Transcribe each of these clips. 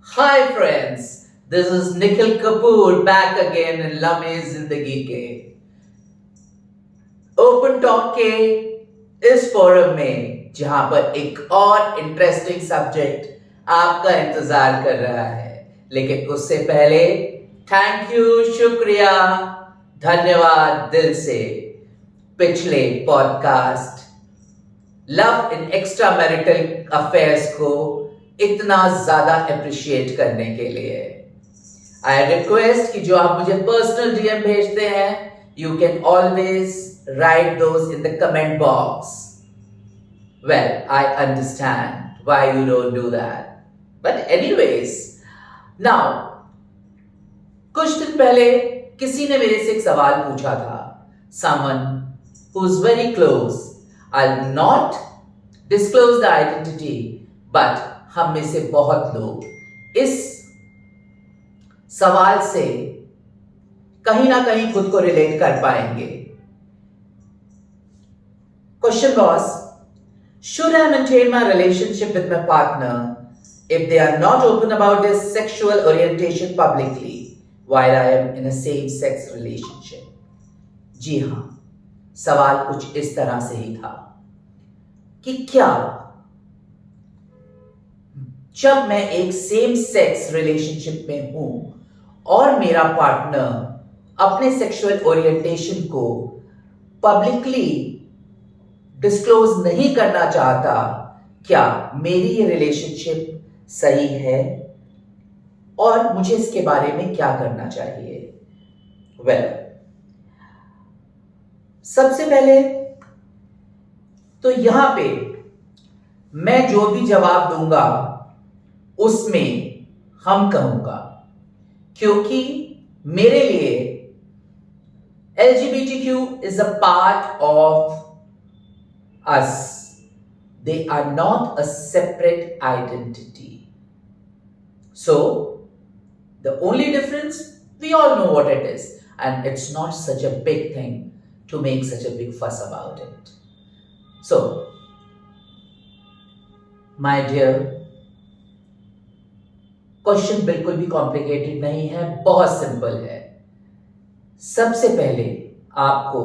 Hi friends, this is Nikhil Kapoor back again in Lame Zindagi के open talk के इस forum में जहां पर एक और इंटरेस्टिंग सब्जेक्ट आपका इंतजार कर रहा है। लेकिन उससे पहले थैंक यू, शुक्रिया, धन्यवाद दिल से पिछले podcast love in extra marital affairs को इतना ज्यादा अप्रिशिएट करने के लिए। आई रिक्वेस्ट कि जो आप मुझे पर्सनल डीएम भेजते हैं, you can always right those in the comment box. Well, I understand why you don't do that, but anyways, now कुछ दिन पहले किसी ने मेरे से एक सवाल पूछा था। Someone who is very close, I will not disclose the identity, but हम में से बहुत लोग इस सवाल से कहीं ना कहीं खुद को रिलेट कर पाएंगे। Question was, should I maintain my relationship with my partner if they are not open about their sexual orientation publicly while I am in a same-sex relationship? जी हां, सवाल कुछ इस तरह से ही था कि क्या जब मैं एक सेम सेक्स रिलेशनशिप में हूं और मेरा पार्टनर अपने सेक्सुअल ओरिएंटेशन को पब्लिकली डिस्क्लोज नहीं करना चाहता, क्या मेरी ये रिलेशनशिप सही है और मुझे इसके बारे में क्या करना चाहिए? वेल, सबसे पहले तो यहां पे मैं जो भी जवाब दूंगा उसमें हम कहूंगा, क्योंकि मेरे लिए LGBTQ is a part of us. They are not a separate identity. So, the only difference, we all know what it is, and it's not such a big thing to make such a big fuss about it. So, my dear, question बिल्कुल भी complicated नहीं है, बहुत simple है। सबसे पहले आपको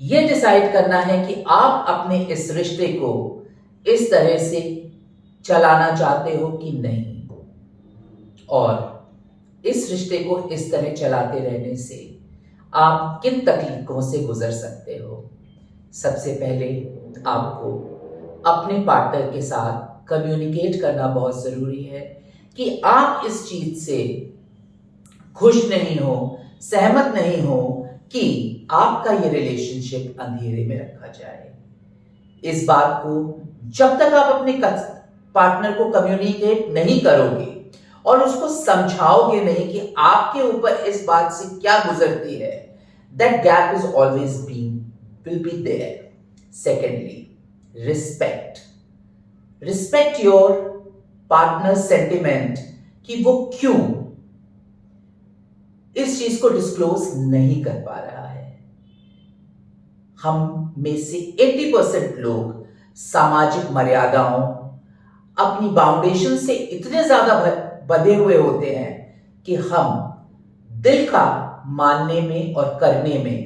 यह डिसाइड करना है कि आप अपने इस रिश्ते को इस तरह से चलाना चाहते हो कि नहीं, और इस रिश्ते को इस तरह चलाते रहने से आप किन तकलीफों से गुजर सकते हो। सबसे पहले आपको अपने पार्टनर के साथ कम्युनिकेट करना बहुत जरूरी है कि आप इस चीज से खुश नहीं हो, सहमत नहीं हो कि आपका ये रिलेशनशिप अंधेरे में रखा जाए। इस बात को जब तक आप अपने पार्टनर को कम्युनिकेट नहीं करोगे और उसको समझाओगे नहीं कि आपके ऊपर इस बात से क्या गुजरती है, that gap is always will be there. Secondly, respect your partner sentiment कि वो क्यों इस चीज को डिस्क्लोज नहीं कर पा रहा है। हम में से 80% लोग सामाजिक मर्यादाओं, अपनी बाउंडेशन से इतने ज्यादा बंधे हुए होते हैं कि हम दिल का मानने में और करने में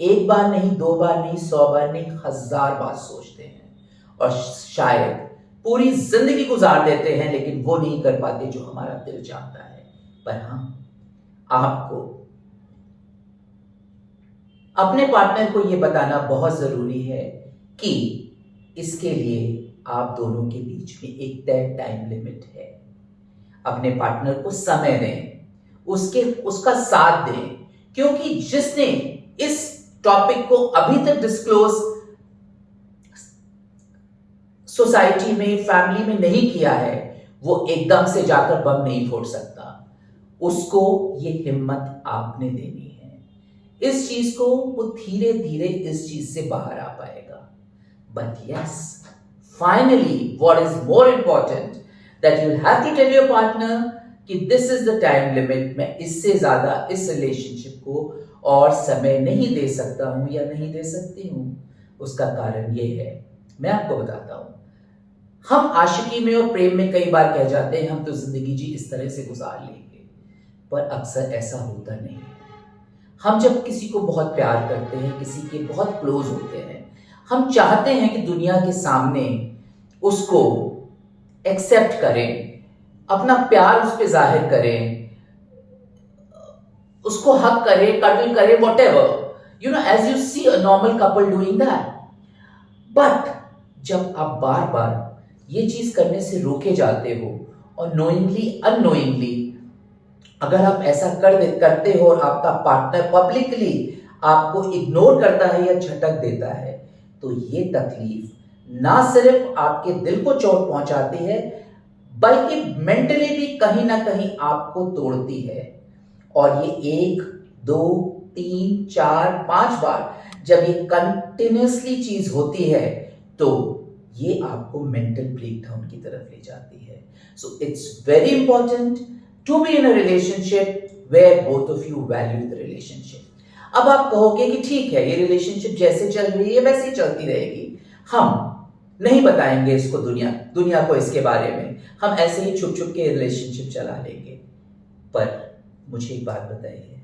एक बार नहीं, 2 बार नहीं, 100 बार नहीं, 1000 बार सोचते हैं और शायद पूरी जिंदगी गुजार देते हैं, लेकिन वो नहीं कर पाते जो हमारा दिल चाहता है। पर हाँ, आपको अपने पार्टनर को यह बताना बहुत जरूरी है कि इसके लिए आप दोनों के बीच में एक तय टाइम लिमिट है। अपने पार्टनर को समय दें, उसका साथ दें, क्योंकि जिसने इस टॉपिक को अभी तक डिस्क्लोज सोसाइटी में, फैमिली में नहीं किया है, वो एकदम से जाकर बम नहीं फोड़ सकता। उसको ये हिम्मत आपने देनी है। इस चीज को वो धीरे धीरे इस चीज से बाहर आ पाएगा। But yes, finally what is more important, that you have to tell your partner कि this is the time limit, मैं इससे ज्यादा इस रिलेशनशिप को और समय नहीं दे सकता हूं या नहीं दे सकती हूं। उसका कारण ये है, मैं आपको बताता हूं। हम आशिकी में और प्रेम में कई बार कह जाते हैं हम तो जिंदगी जी इस तरह से गुजार लेंगे, पर अक्सर ऐसा होता नहीं है। हम जब किसी को बहुत प्यार करते हैं, किसी के बहुत क्लोज होते हैं, हम चाहते हैं कि दुनिया के सामने उसको एक्सेप्ट करें, अपना प्यार उस पर जाहिर करें, उसको हक करें, कटल करें, whatever, as you see a normal couple doing that. But जब आप बार बार ये चीज करने से रोके जाते हो और नोइंगली अननोइंगली अगर आप ऐसा करते हो और आपका पार्टनर पब्लिकली आपको इग्नोर करता है या झटक देता है, तो ये तकलीफ ना सिर्फ आपके दिल को चोट पहुंचाती है बल्कि मेंटली भी कहीं ना कहीं आपको तोड़ती है। और ये 1, 2, 3, 4, 5 बार जब ये कंटिन्यूसली चीज होती है तो ये आपको मेंटल ब्रेकडाउन की तरफ ले जाती है। So it's very important to be in a relationship where both of you value the relationship. अब आप कहोगे कि ठीक है, ये रिलेशनशिप जैसे चल रही है वैसे ही चलती रहेगी, हम नहीं बताएंगे इसको दुनिया को इसके बारे में, हम ऐसे ही छुप छुप के रिलेशनशिप चला लेंगे। पर मुझे एक बात बताइए,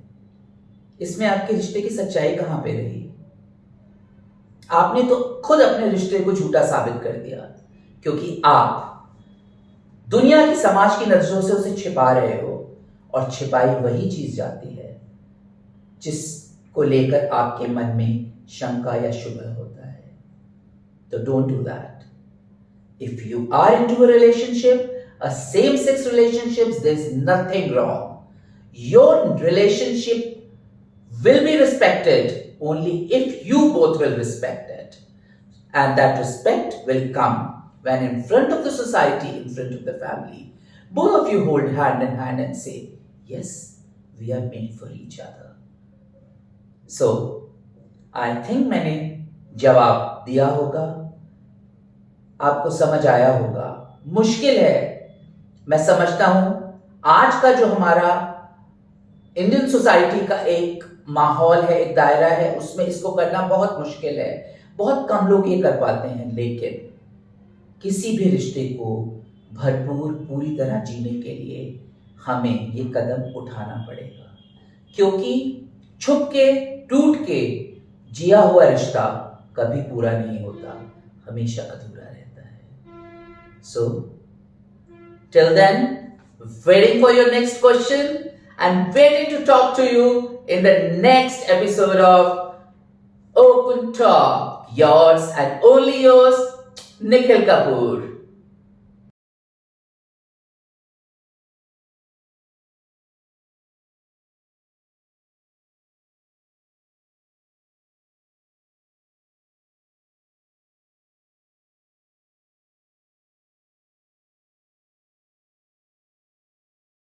इसमें आपके रिश्ते की सच्चाई कहां पे रही? आपने तो खुद अपने रिश्ते को झूठा साबित कर दिया, क्योंकि आप दुनिया की समाज की नजरों से उसे छिपा रहे हो, और छिपाई वही चीज जाती है जिसको लेकर आपके मन में शंका या शुभ होता है। तो don't do that. If you are into a relationship, a same sex relationships, there's nothing wrong. Your relationship will be respected only if you both will respect it, and that respect will come when in front of the society, in front of the family, both of you hold hand in hand and say, yes, we are made for each other. So I think मैंने जवाब दिया होगा, आपको समझ आया होगा। मुश्किल है, मैं समझता हूं, आज का जो हमारा इंडियन सोसाइटी का एक माहौल है, एक दायरा है, उसमें इसको करना बहुत मुश्किल है, बहुत कम लोग ये कर पाते हैं। लेकिन किसी भी रिश्ते को भरपूर पूरी तरह जीने के लिए हमें ये कदम उठाना पड़ेगा, क्योंकि छुप के टूट के जिया हुआ रिश्ता कभी पूरा नहीं होता, हमेशा अधूरा रहता है। सो till then, waiting for your next question and waiting to talk to you in the next episode of Open Talk. Yours and only yours, Nikhil Kapoor.